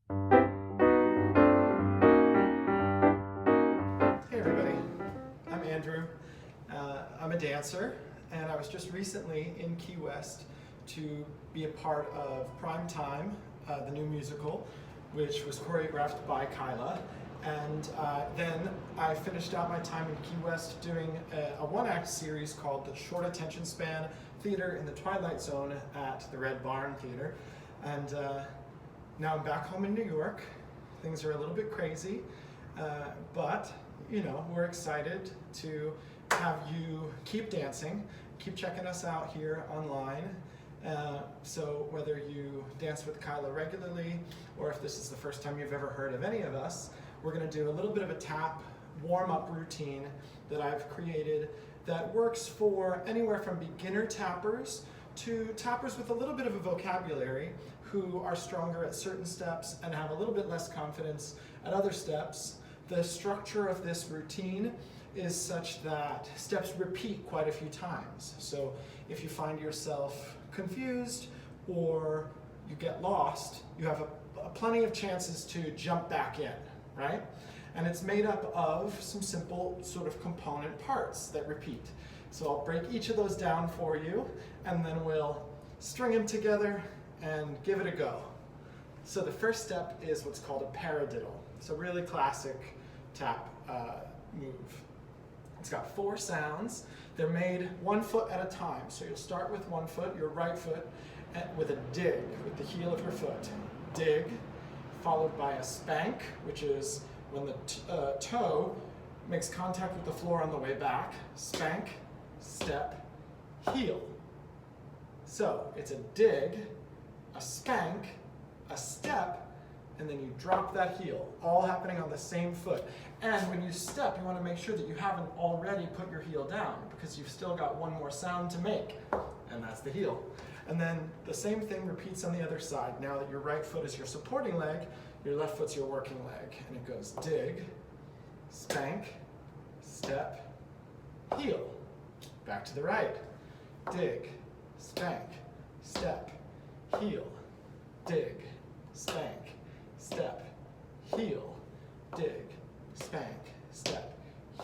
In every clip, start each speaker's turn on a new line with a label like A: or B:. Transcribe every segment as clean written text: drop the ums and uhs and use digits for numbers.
A: Hey everybody, I'm Andrew. I'm a dancer, and I was just recently in Key West to be a part of Prime Time, the new musical, which was choreographed by Kyla. And then I finished out my time in Key West doing a one-act series called The Short Attention Span Theater in the Twilight Zone at the Red Barn Theater. And now I'm back home in New York. Things are a little bit crazy, but you know, we're excited to have you keep dancing, keep checking us out here online. So whether you dance with Kyla regularly, or if this is the first time you've ever heard of any of us, we're going to do a little bit of a tap warm-up routine that I've created that works for anywhere from beginner tappers to tappers with a little bit of a vocabulary who are stronger at certain steps and have a little bit less confidence at other steps. The structure of this routine is such that steps repeat quite a few times. So if you find yourself confused or you get lost, you have plenty of chances to jump back in, right? And it's made up of some simple sort of component parts that repeat. So I'll break each of those down for you, and then we'll string them together and give it a go. So the first step is what's called a paradiddle. It's a really classic tap move. It's got 4 sounds. They're made 1 foot at a time. So you'll start with 1 foot, your right foot, with a dig, with the heel of your foot. Dig, followed by a spank, which is when the toe makes contact with the floor on the way back. Spank, step, heel. So it's a dig, a spank, a step, and then you drop that heel, all happening on the same foot. And when you step, you want to make sure that you haven't already put your heel down, because you've still got one more sound to make, and that's the heel. And then the same thing repeats on the other side. Now that your right foot is your supporting leg, your left foot's your working leg. And it goes dig, spank, step, heel. Back to the right. Dig, spank, step, heel. Dig, spank, step, heel. Dig, spank, step,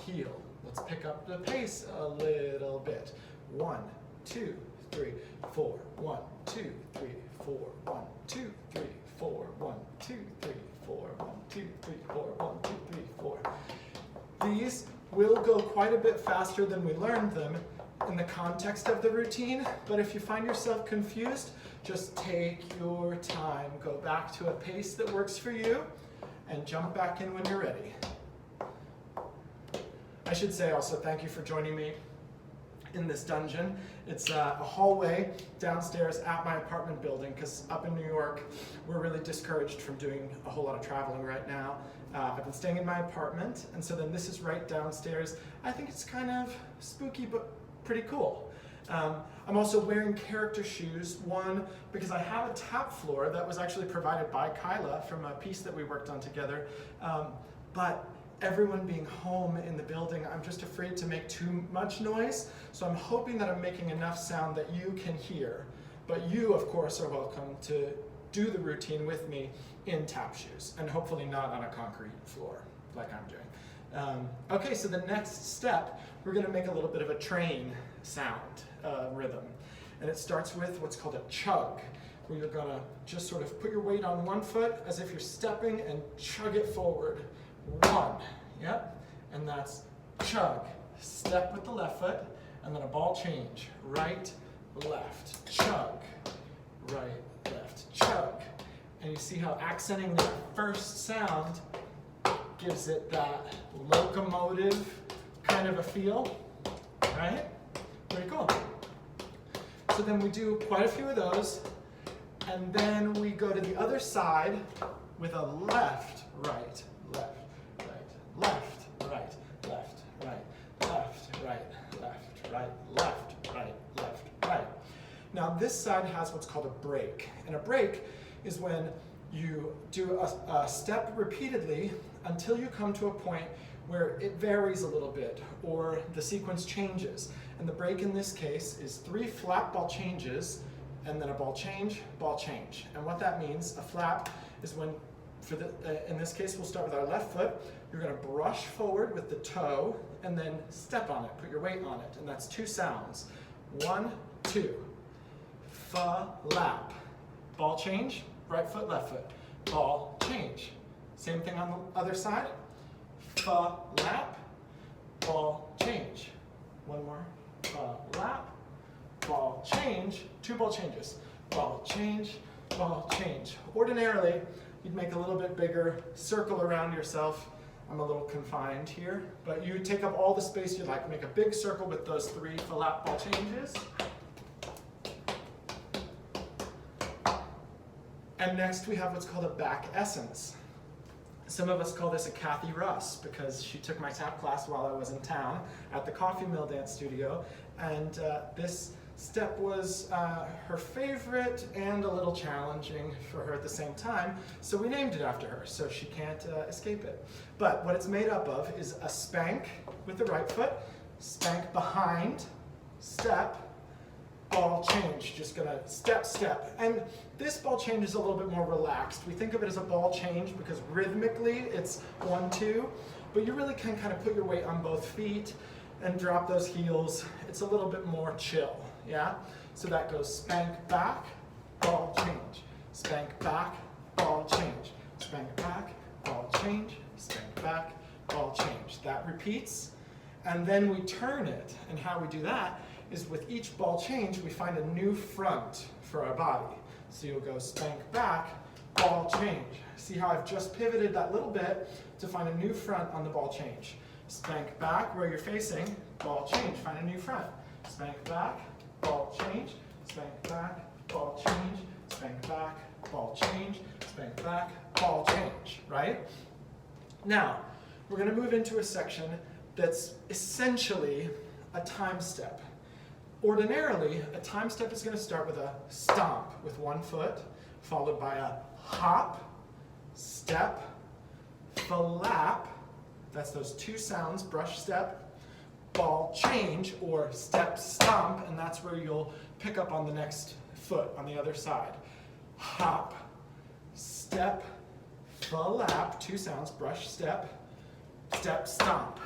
A: heel. Let's pick up the pace a little bit. 1, 2, 3, 4. 1, 2, 3, 4. 1, 2, 3, 4. 1, 2, 3, 4. 1, 2, 3, 4. 1, 2, 3, 4. These will go quite a bit faster than we learned them in the context of the routine, but if you find yourself confused, just take your time. Go back to a pace that works for you and jump back in when you're ready. I should say also thank you for joining me in this dungeon. It's a hallway downstairs at my apartment building, because up in New York, we're really discouraged from doing a whole lot of traveling right now. I've been staying in my apartment, and so then this is right downstairs. I think it's kind of spooky, but pretty cool. I'm also wearing character shoes, one, because I have a tap floor that was actually provided by Kyla from a piece that we worked on together, but everyone being home in the building, I'm just afraid to make too much noise, so I'm hoping that I'm making enough sound that you can hear. But you, of course, are welcome to do the routine with me in tap shoes, and hopefully not on a concrete floor like I'm doing. Okay, so the next step, we're going to make a little bit of a train sound rhythm. And it starts with what's called a chug, where you're going to just sort of put your weight on 1 foot as if you're stepping and chug it forward. 1, yep, and that's chug. Step with the left foot, and then a ball change. Right, left, chug. Right, left, chug. And you see how accenting that first sound gives it that locomotive kind of a feel, right? Pretty cool. So then we do quite a few of those, and then we go to the other side with a left, right, left, right, left, right, left, right, left, right, left, right, left, right, left, right. Now this side has what's called a break, and a break is when you do a step repeatedly until you come to a point where it varies a little bit or the sequence changes. And the break in this case is 3 flat ball changes and then a ball change, ball change. And what that means, a flap, is when In this case, we'll start with our left foot. You're going to brush forward with the toe and then step on it, put your weight on it, and that's 2 sounds. 1, 2. Flap. Ball change, right foot, left foot. Ball change. Same thing on the other side. Flap. Ball change. One more. Flap. Ball change. 2 ball changes. Ball change. Ball change. Ordinarily, you'd make a little bit bigger circle around yourself. I'm a little confined here, but you take up all the space you'd like. Make a big circle with those 3 flap ball changes. And next we have what's called a back essence. Some of us call this a Kathy Russ because she took my tap class while I was in town at the Coffee Mill Dance Studio, and this step was her favorite and a little challenging for her at the same time, so we named it after her, so she can't escape it. But what it's made up of is a spank with the right foot, spank behind, step, ball change. Just gonna step, step. And this ball change is a little bit more relaxed. We think of it as a ball change because rhythmically it's 1, 2, but you really can kind of put your weight on both feet and drop those heels. It's a little bit more chill, yeah? So that goes spank back, ball change, spank back, ball change, spank back, ball change, spank back, ball change. That repeats, and then we turn it, and how we do that is with each ball change, we find a new front for our body. So you'll go spank back, ball change. See how I've just pivoted that little bit to find a new front on the ball change. Spank back where you're facing, ball change, find a new front. Spank back, ball change, spank back, ball change, spank back, ball change, spank back, ball change, right? Now, we're gonna move into a section that's essentially a time step. Ordinarily, a time step is going to start with a stomp with 1 foot, followed by a hop, step, flap, that's those 2 sounds, brush step, ball change, or step stomp, and that's where you'll pick up on the next foot on the other side. Hop, step, flap, 2 sounds, brush step, step stomp,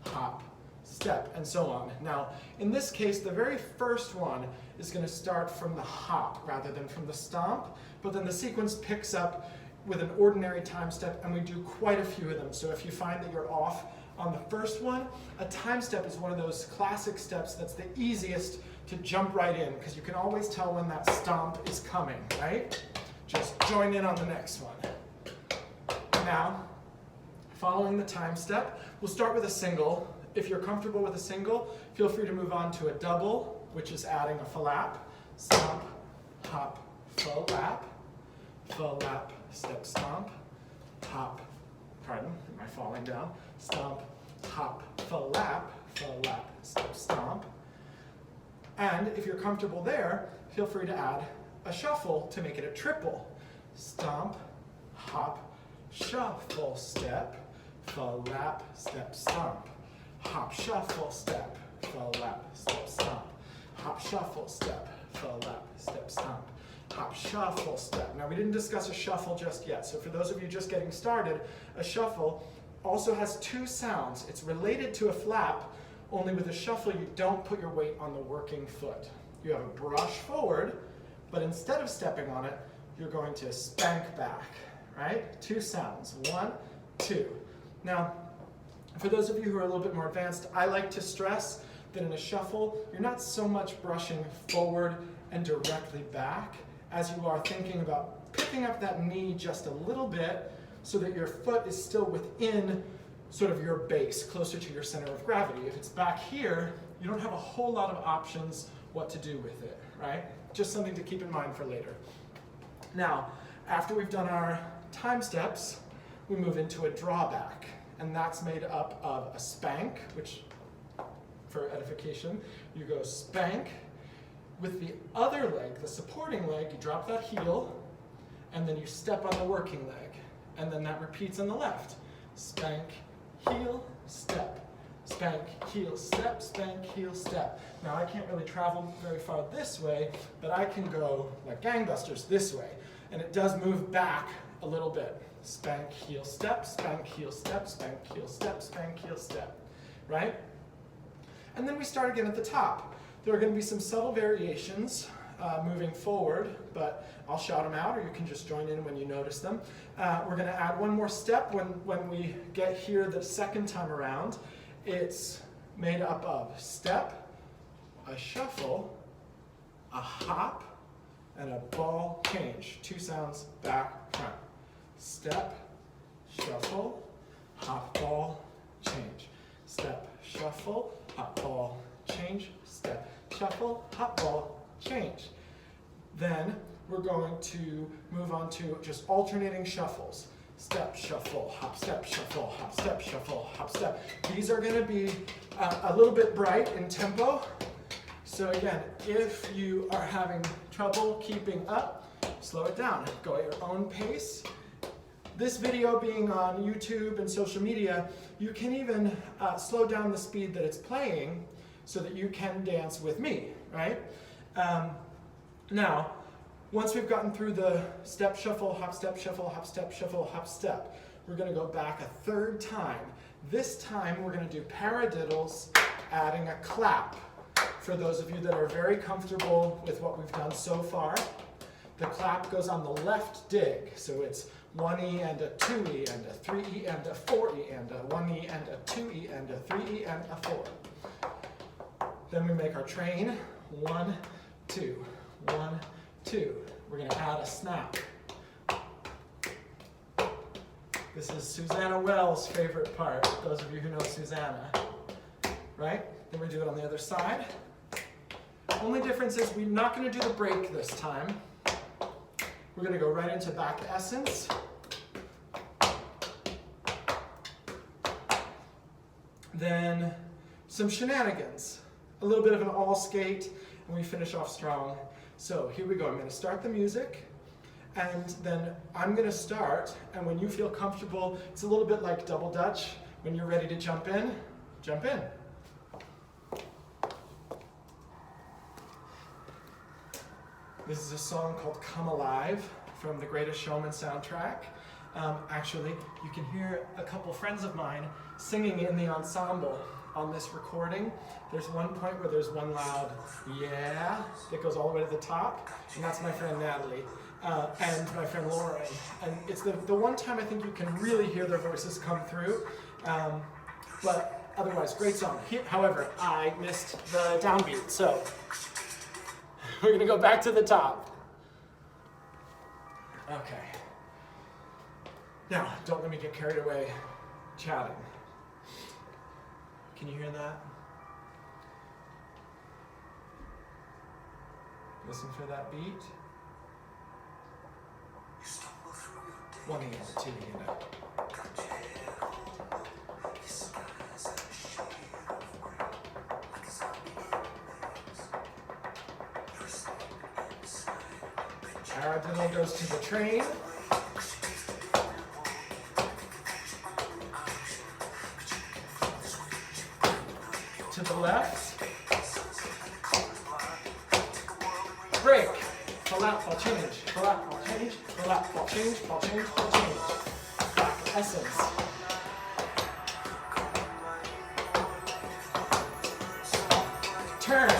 A: hop, step, and so on. Now, in this case, the very first one is going to start from the hop rather than from the stomp, but then the sequence picks up with an ordinary time step, and we do quite a few of them. So if you find that you're off on the first one, a time step is one of those classic steps that's the easiest to jump right in, because you can always tell when that stomp is coming, right? Just join in on the next one. Now, following the time step, we'll start with a single. If you're comfortable with a single, feel free to move on to a double, which is adding a flap, stomp, hop, flap, flap, step, stomp, hop, pardon, am I falling down? Stomp, hop, flap, flap, step, stomp. And if you're comfortable there, feel free to add a shuffle to make it a triple. Stomp, hop, shuffle, step, flap, step, stomp. Hop, shuffle, step, flap, step, stomp. Hop, shuffle, step, flap, step, stomp. Hop, shuffle, step. Now we didn't discuss a shuffle just yet, so for those of you just getting started, a shuffle also has 2 sounds. It's related to a flap, only with a shuffle you don't put your weight on the working foot. You have a brush forward, but instead of stepping on it, you're going to spank back, right? 2 sounds, 1, 2. Now, for those of you who are a little bit more advanced, I like to stress that in a shuffle, you're not so much brushing forward and directly back as you are thinking about picking up that knee just a little bit so that your foot is still within sort of your base, closer to your center of gravity. If it's back here, you don't have a whole lot of options what to do with it, right? Just something to keep in mind for later. Now, after we've done our time steps, we move into a drawback. And that's made up of a spank, which, for edification, you go spank. With the other leg, the supporting leg, you drop that heel, and then you step on the working leg. And then that repeats on the left. Spank, heel, step. Spank, heel, step, spank, heel, step. Now I can't really travel very far this way, but I can go like gangbusters this way. And it does move back a little bit. Spank, heel, step, spank, heel, step, spank, heel, step, spank, heel, step, right? And then we start again at the top. There are going to be some subtle variations moving forward, but I'll shout them out, or you can just join in when you notice them. We're going to add one more step when we get here the second time around. It's made up of step, a shuffle, a hop, and a ball change. 2 sounds back, front. Step, shuffle, hop, ball, change. Step, shuffle, hop, ball, change. Step, shuffle, hop, ball, change. Then we're going to move on to just alternating shuffles. Step, shuffle, hop, step, shuffle, hop, step, shuffle, hop, step. These are going to be a little bit bright in tempo. So again, if you are having trouble keeping up, slow it down. Go at your own pace. This video being on YouTube and social media, you can even slow down the speed that it's playing so that you can dance with me, right? Now, once we've gotten through the step, shuffle, hop, step, shuffle, hop, step, shuffle, hop, step, we're going to go back a 3rd time. This time we're going to do paradiddles, adding a clap. For those of you that are very comfortable with what we've done so far, the clap goes on the left dig. So it's 1E and a 2E and a 3E and a 4E and a 1E and a 2E and a 3E and a 4. Then we make our train. 1, 2, 1, 2. We're going to add a snap. This is Susanna Wells' favorite part, those of you who know Susanna, right? Then we do it on the other side. Only difference is we're not going to do the break this time. We're going to go right into back essence. Then some shenanigans. A little bit of an all skate, and we finish off strong. So here we go. I'm going to start the music, and then I'm going to start, and when you feel comfortable, it's a little bit like double dutch. When you're ready to jump in, jump in. This is a song called Come Alive from the Greatest Showman soundtrack. Actually, you can hear a couple friends of mine singing in the ensemble on this recording. There's one point where there's one loud yeah that goes all the way to the top, and that's my friend Natalie and my friend Lauren. And it's the one time I think you can really hear their voices come through. But otherwise, great song. However, I missed the downbeat, so we're going to go back to the top. Okay. Now, don't let me get carried away chatting. Can you hear that? Listen for that beat. 1 and 2 and up. Paradiddle goes to the train. To the left. Break. Pull out, pull change. Pull out, pull change. Pull out, pull change. Pull change, pull change. Back essence. Turn.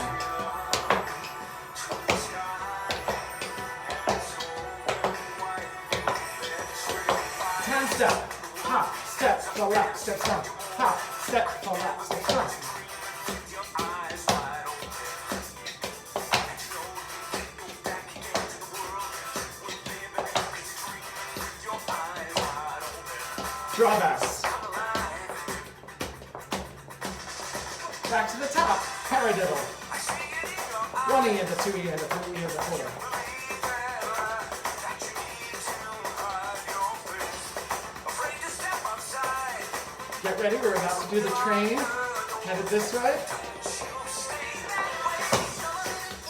A: Step, hop, step, pull out, step front, hop, step, pull out, step front. Drawbacks. Back to the top, paradiddle. 1E and a 2E and a 3E and a 4. Get ready, we're about to do the train. Headed this way.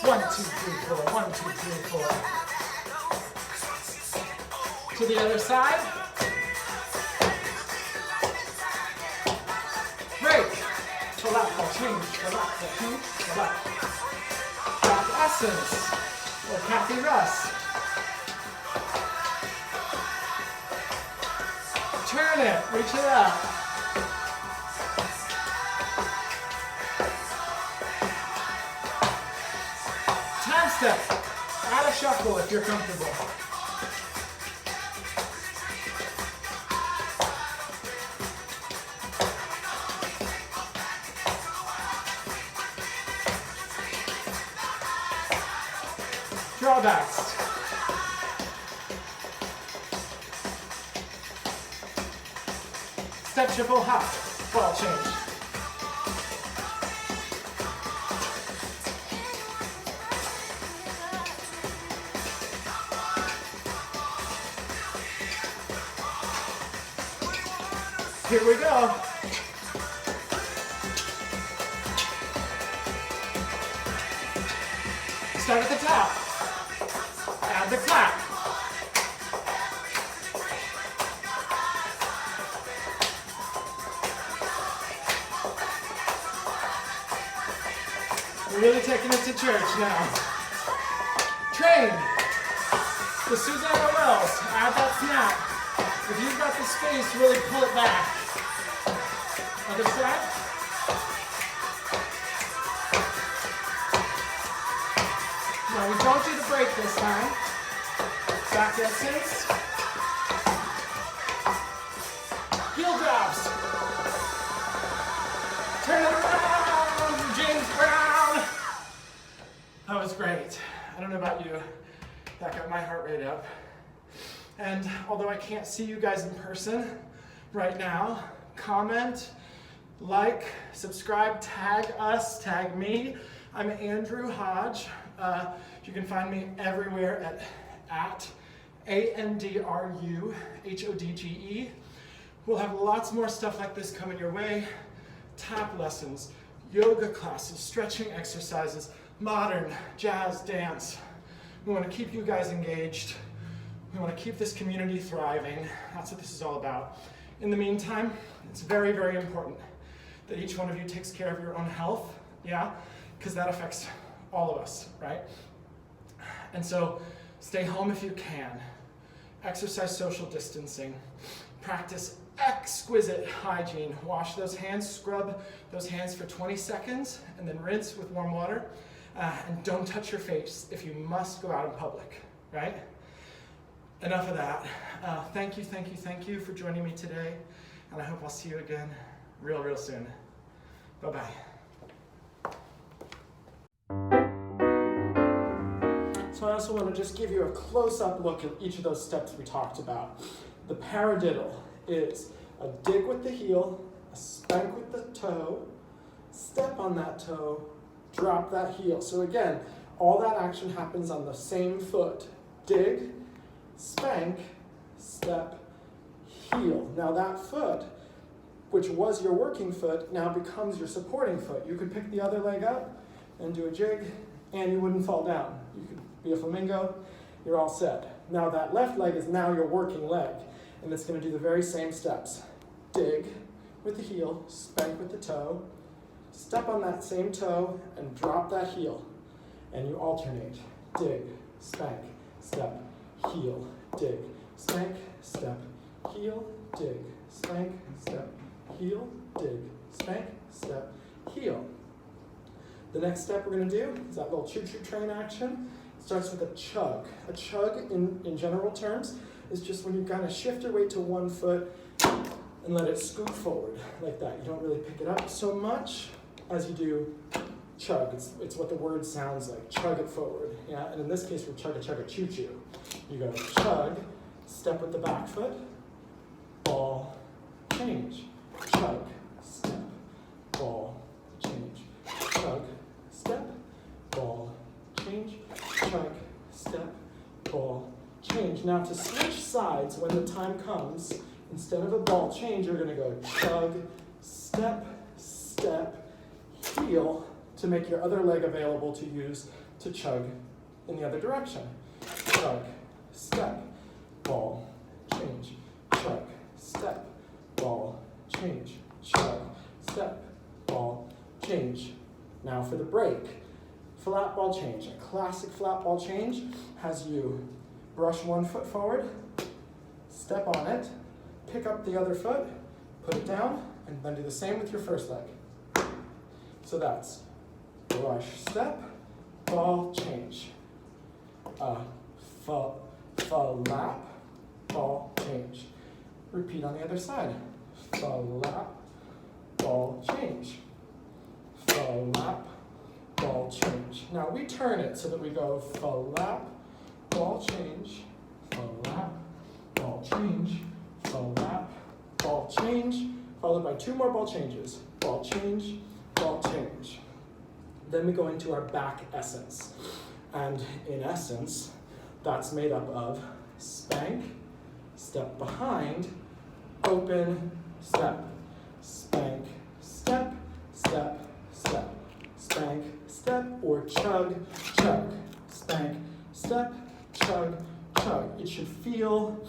A: 1, 2, 3, 4. 1, 2, 3, 4. To the other side. Break. Pull out, pull change. Pull out, pull change. Pull out. Back essence. Or Kathy Russ. Turn it, reach it up. Time step. Add a shuffle if you're comfortable. Drawbacks. Step, triple, hop, ball change. Here we go. Start at the top. Add the clap. We're really taking it to church now. Train. The Susanna Wells. Add that snap. If you've got the space, really pull it back. Other side. Now we don't do the break this time. Back distance. Heel drops. Turn it around, James Brown. That was great. I don't know about you. That got my heart rate up. And although I can't see you guys in person right now, comment, like, subscribe, tag us, tag me. I'm Andrew Hodge. You can find me everywhere at AndruHodge. We'll have lots more stuff like this coming your way. Tap lessons, yoga classes, stretching exercises, modern, jazz, dance. We want to keep you guys engaged. We want to keep this community thriving. That's what this is all about. In the meantime, it's very, very important that each one of you takes care of your own health, yeah? Because that affects all of us, right? And so stay home if you can. Exercise social distancing. Practice exquisite hygiene. Wash those hands, scrub those hands for 20 seconds, and then rinse with warm water. And don't touch your face if you must go out in public, right? Enough of that. Thank you for joining me today. And I hope I'll see you again real soon. Bye-bye. So I also want to just give you a close-up look at each of those steps we talked about. The paradiddle is a dig with the heel, a spank with the toe, step on that toe, drop that heel. So again, all that action happens on the same foot. Dig, spank, step, heel. Now that foot, which was your working foot, now becomes your supporting foot. You could pick the other leg up and do a jig, and you wouldn't fall down. You could be a flamingo, you're all set. Now that left leg is now your working leg, and it's going to do the very same steps. Dig with the heel, spank with the toe, step on that same toe, and drop that heel. And you alternate. Dig, spank, step, heel, dig, spank, step, heel, dig, spank, step, heel, dig, spank, step, heel. The next step we're going to do is that little choo-choo train action. It starts with a chug. A chug, in general terms, is just when you kind of shift your weight to one foot and let it scoot forward like that. You don't really pick it up so much as you do chug. It's what the word sounds like. Chug it forward. Yeah. And in this case, we're chugga choo-choo. You go chug, step with the back foot, ball, change. Chug, step, ball, change. Chug, step, ball, change. Chug, step, ball, change. Now to switch sides when the time comes, instead of a ball change, you're going to go chug, step, step, heel to make your other leg available to use to chug in the other direction. Chug, step, ball, change. Chug, step, ball, change. Chug, step, ball, change. Now for the break. Flat ball change. A classic flat ball change has you brush one foot forward, step on it, pick up the other foot, put it down, and then do the same with your first leg. So that's brush, step, ball, change. Flap, ball, change. Repeat on the other side. Flap, ball, change. Flap, ball, change. Now we turn it so that we go flap, ball, change, flap, ball, change, flap, ball, change, followed by 2 more ball changes. Ball, change, ball, change. Then we go into our back essence. And in essence, that's made up of spank, step behind, open, step, spank, step, step, step, spank, step, or chug, chug, spank, step, chug, chug. It should feel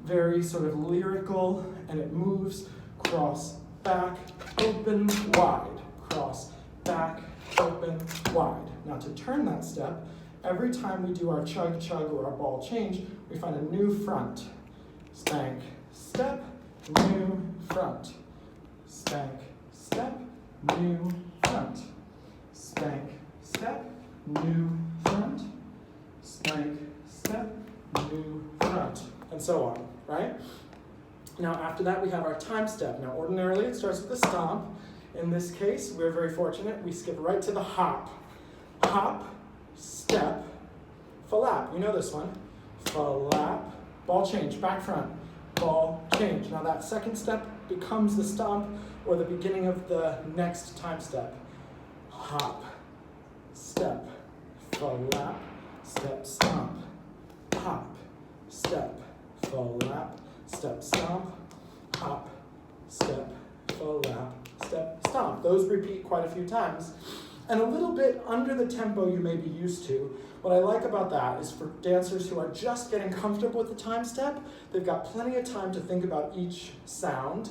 A: very sort of lyrical, and it moves cross, back, open, wide, cross, back, open, wide. Now to turn that step, every time we do our chug, chug, or our ball change, we find a new front. Spank, step, new front. Spank, step, new front. Spank, step, new front. Spank, step, new front. And so on, right? Now after that, we have our time step. Now ordinarily, it starts with a stomp. In this case, we're very fortunate. We skip right to the hop. Hop, step, flap. You know this one. Flap, ball change, back front, ball change. Now that second step becomes the stomp or the beginning of the next time step. Hop, step, flap, step, stomp. Hop, step, flap, step, stomp. Hop, step, flap, step, stomp. Those repeat quite a few times. And a little bit under the tempo you may be used to. What I like about that is for dancers who are just getting comfortable with the time step, they've got plenty of time to think about each sound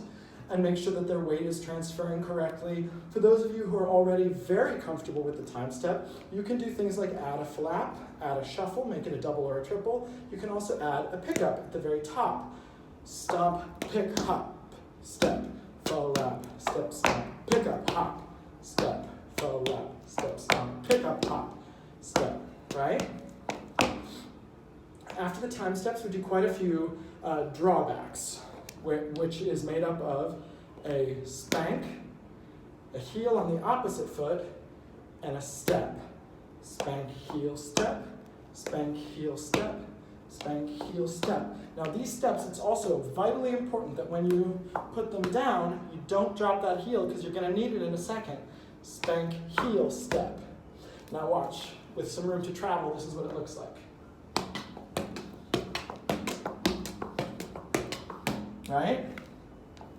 A: and make sure that their weight is transferring correctly. For those of you who are already very comfortable with the time step, you can do things like add a flap, add a shuffle, make it a double or a triple. You can also add a pickup at the very top. Stomp, pick, hop, step, flap, step, stomp, pickup, hop, step, flap, step, stomp, pickup, hop, step, right? After the time steps, we do quite a few drawbacks, which is made up of a spank, a heel on the opposite foot, and a step. Spank, heel, step, spank, heel, step, spank, heel, step. Now these steps, it's also vitally important that when you put them down, you don't drop that heel because you're going to need it in a second. Spank, heel, step. Now watch, with some room to travel, this is what it looks like. Right?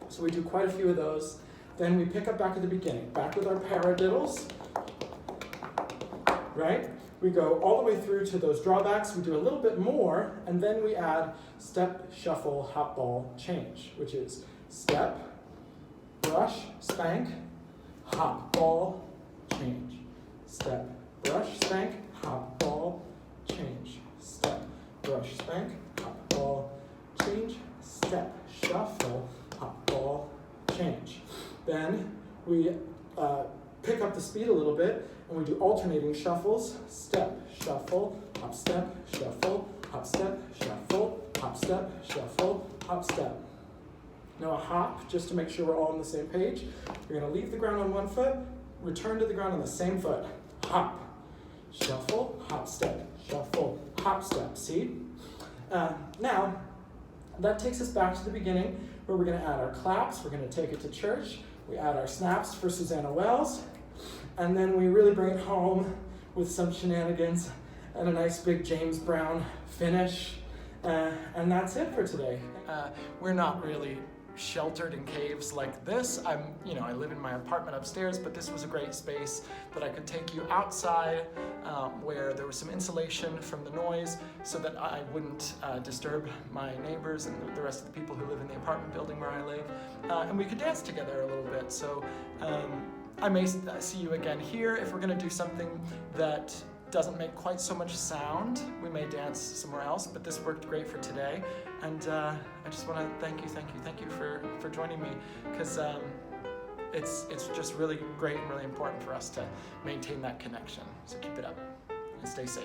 A: So we do quite a few of those. Then we pick up back at the beginning, back with our paradiddles. Right? We go all the way through to those drawbacks, we do a little bit more, and then we add step, shuffle, hop, ball, change, which is step, brush, spank, hop, ball, change. Step, brush, spank, hop, ball, change. Step, brush, spank, hop, ball, change. Step, shuffle, hop, ball, change. Then we pick up the speed a little bit and we do alternating shuffles. Step, shuffle, hop, step, shuffle, hop, step, shuffle, hop, step, shuffle, hop, step. Now a hop, just to make sure we're all on the same page. You're going to leave the ground on one foot, return to the ground on the same foot. Hop, shuffle, hop, step, shuffle, hop, step. See? Now, that takes us back to the beginning where we're going to add our claps. We're going to take it to church. We add our snaps for Susanna Wells. And then we really bring it home with some shenanigans and a nice big James Brown finish. And that's it for today. We're not really sheltered in caves like this. I live in my apartment upstairs, but this was a great space that I could take you outside where there was some insulation from the noise so that I wouldn't disturb my neighbors and the rest of the people who live in the apartment building where I live. And we could dance together a little bit. So I may see you again here. If we're gonna do something that doesn't make quite so much sound, we may dance somewhere else, but this worked great for today. And I just wanna thank you joining me, because it's just really great and really important for us to maintain that connection. So keep it up and stay safe.